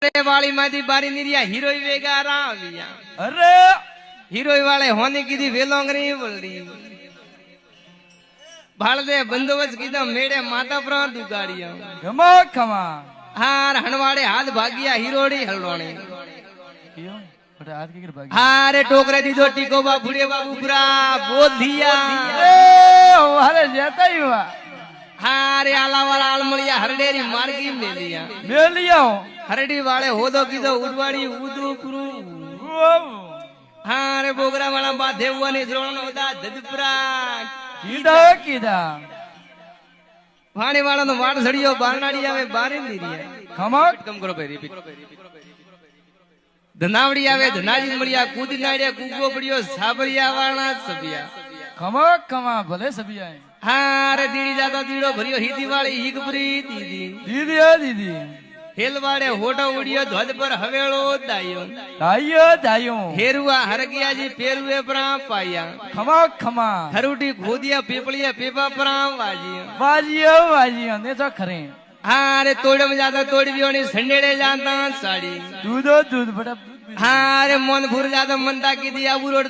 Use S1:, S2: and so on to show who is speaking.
S1: अरे वाली मादी बारी निरिया हीरोई वेगा राविया
S2: अरे
S1: हीरोई वाले होने की दी वेलोंगरी बोल रही भाड़ दे बंदोबस्त की तो मेरे माता प्राण दुगाड़िया
S2: खमा खमा
S1: हार हनवाड़े हाथ भागिया हीरोड़ी हलवाणी
S2: क्यों बड़ा हाथ के भागी
S1: हारे टोकरे दी दो टिको बुढ़े बाबू बुरा बोल दिया
S2: हमारे जाता ही हुआ
S1: हारे आला वाला आलमड़िया हरडेरी मार्गी में लिया हरडी वाले हो दो की दो उड़वाड़ी उदू पुरू हारे बोगरा वाला बाधे हुआ ने द्रोण होता ददपुरा
S2: कीदा कीदा
S1: वाणी वाला नो वाट सड़ियो बारनाड़ी आवे बारे नीरिया
S2: खमा
S1: कम करो भाई रिपीट धनावड़ी आवे धनाजी मड़िया कूदी नाड़िया कुगो पड़ियो साबरिया वाला सबिया
S2: खमा खमा भले सभी आए
S1: हारे दीड़ी जाता दीड़ो भरियो हिदी वाली हिगपुरी दीदी
S2: दीदी है दीदी
S1: हेलवाड़े होटो उड़ियो ध्वज पर हवेलो दाइयो
S2: दाइयो दाइयो
S1: हेरुआ हरगिया जी पेरुए परा पाया
S2: खमा खमा
S1: हरुटी खोदिया पीपलिया पीपा परा वाजियो
S2: बाजियो बाजियो ने तो खरे
S1: हाँ रे तोड़े में जाता तोड़ी भी होनी संडेड़े जानता साड़ी
S2: दूधो दूध बड़ा
S1: हाँ रे मन भूर जाता मनता की दिया बुरोड़